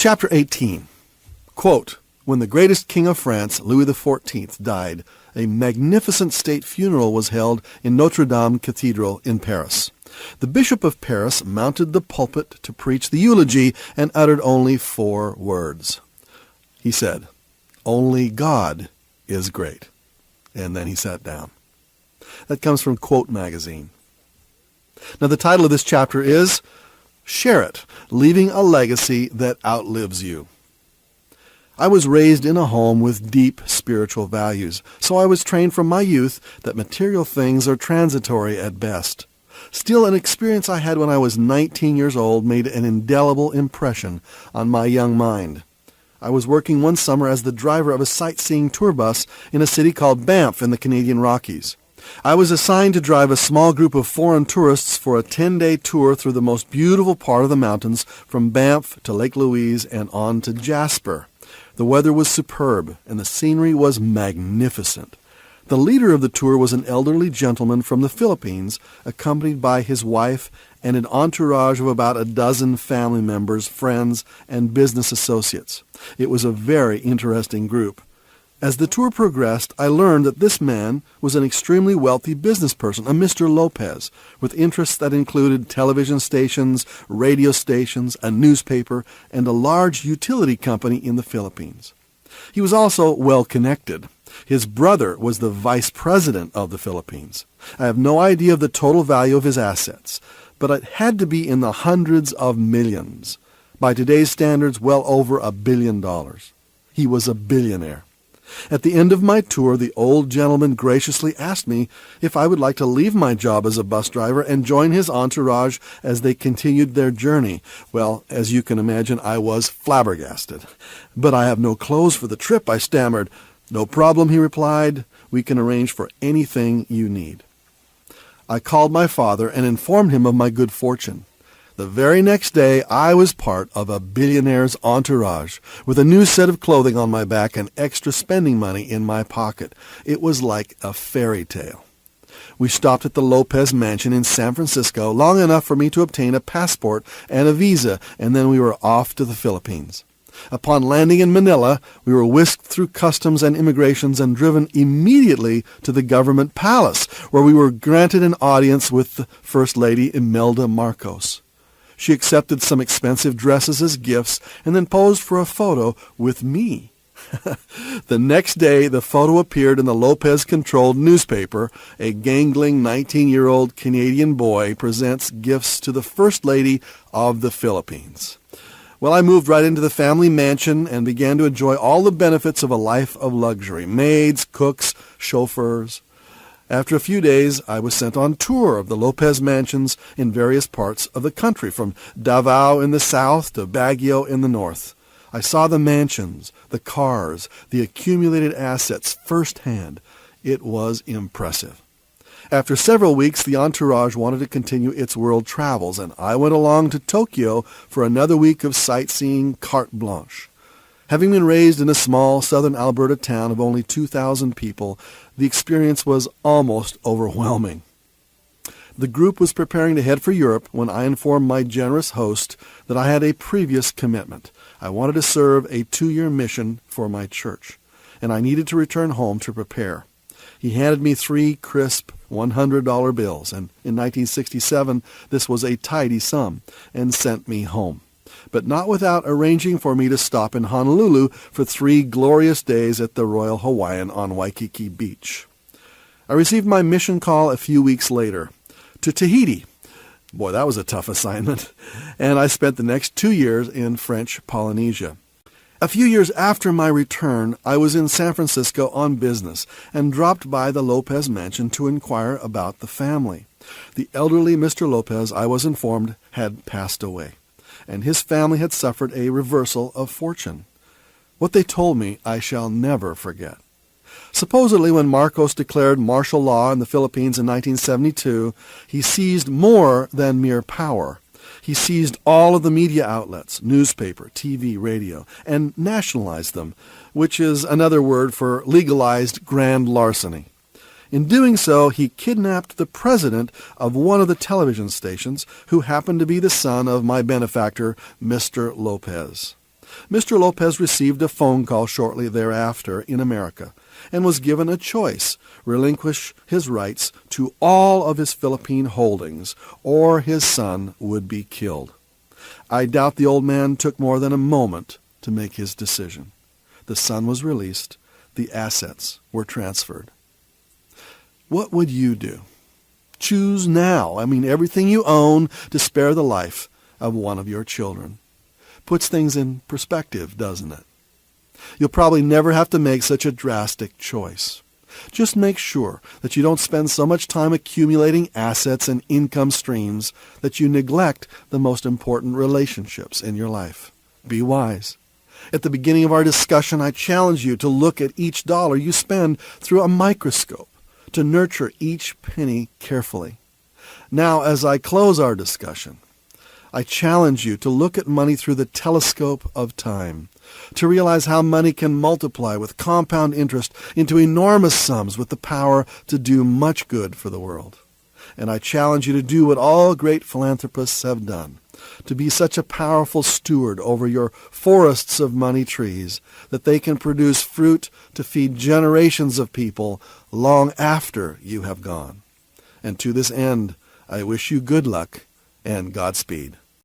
Chapter 18. Quote, "When the greatest king of France, Louis XIV, died, a magnificent state funeral was held in Notre Dame Cathedral in Paris. The Bishop of Paris mounted the pulpit to preach the eulogy and uttered only 4 words. He said, 'Only God is great.' And then he sat down." That comes from Quote magazine. Now the title of this chapter is Share It, Leaving a Legacy That Outlives You. I was raised in a home with deep spiritual values, so I was trained from my youth that material things are transitory at best. Still, an experience I had when I was 19 years old made an indelible impression on my young mind. I was working one summer as the driver of a sightseeing tour bus in a city called Banff in the Canadian Rockies. I was assigned to drive a small group of foreign tourists for a 10-day tour through the most beautiful part of the mountains from Banff to Lake Louise and on to Jasper. The weather was superb, and the scenery was magnificent. The leader of the tour was an elderly gentleman from the Philippines, accompanied by his wife and an entourage of about a dozen family members, friends, and business associates. It was a very interesting group. As the tour progressed, I learned that this man was an extremely wealthy business person, a Mr. Lopez, with interests that included television stations, radio stations, a newspaper, and a large utility company in the Philippines. He was also well connected. His brother was the vice president of the Philippines. I have no idea of the total value of his assets, but it had to be in the hundreds of millions. By today's standards, well over $1 billion. He was a billionaire. At the end of my tour, the old gentleman graciously asked me if I would like to leave my job as a bus driver and join his entourage as they continued their journey. Well, as you can imagine, I was flabbergasted. "But I have no clothes for the trip," I stammered. "No problem," he replied. "We can arrange for anything you need." I called my father and informed him of my good fortune. The very next day, I was part of a billionaire's entourage, with a new set of clothing on my back and extra spending money in my pocket. It was like a fairy tale. We stopped at the Lopez Mansion in San Francisco long enough for me to obtain a passport and a visa, and then we were off to the Philippines. Upon landing in Manila, we were whisked through customs and immigrations and driven immediately to the government palace, where we were granted an audience with the First Lady Imelda Marcos. She accepted some expensive dresses as gifts and then posed for a photo with me. The next day, the photo appeared in the Lopez-controlled newspaper. A gangling 19-year-old Canadian boy presents gifts to the First Lady of the Philippines. Well, I moved right into the family mansion and began to enjoy all the benefits of a life of luxury: maids, cooks, chauffeurs. After a few days, I was sent on tour of the Lopez mansions in various parts of the country, from Davao in the south to Baguio in the north. I saw the mansions, the cars, the accumulated assets firsthand. It was impressive. After several weeks, the entourage wanted to continue its world travels, and I went along to Tokyo for another week of sightseeing carte blanche. Having been raised in a small southern Alberta town of only 2,000 people, the experience was almost overwhelming. The group was preparing to head for Europe when I informed my generous host that I had a previous commitment. I wanted to serve a 2-year mission for my church, and I needed to return home to prepare. He handed me 3 crisp $100 bills, and in 1967 this was a tidy sum, and sent me home. But not without arranging for me to stop in Honolulu for 3 glorious days at the Royal Hawaiian on Waikiki Beach. I received my mission call a few weeks later to Tahiti. Boy, that was a tough assignment. And I spent the next 2 years in French Polynesia. A few years after my return, I was in San Francisco on business and dropped by the Lopez mansion to inquire about the family. The elderly Mr. Lopez, I was informed, had passed away, and his family had suffered a reversal of fortune. What they told me I shall never forget. Supposedly, when Marcos declared martial law in the Philippines in 1972, he seized more than mere power. He seized all of the media outlets, newspaper, TV, radio, and nationalized them, which is another word for legalized grand larceny. In doing so, he kidnapped the president of one of the television stations, who happened to be the son of my benefactor, Mr. Lopez. Mr. Lopez received a phone call shortly thereafter in America and was given a choice: relinquish his rights to all of his Philippine holdings, or his son would be killed. I doubt the old man took more than a moment to make his decision. The son was released. The assets were transferred. What would you do? Choose now. Everything you own to spare the life of one of your children. Puts things in perspective, doesn't it? You'll probably never have to make such a drastic choice. Just make sure that you don't spend so much time accumulating assets and income streams that you neglect the most important relationships in your life. Be wise. At the beginning of our discussion, I challenge you to look at each dollar you spend through a microscope, to nurture each penny carefully. Now, as I close our discussion, I challenge you to look at money through the telescope of time, to realize how money can multiply with compound interest into enormous sums with the power to do much good for the world. And I challenge you to do what all great philanthropists have done, to be such a powerful steward over your forests of money trees that they can produce fruit to feed generations of people long after you have gone. And to this end, I wish you good luck and Godspeed.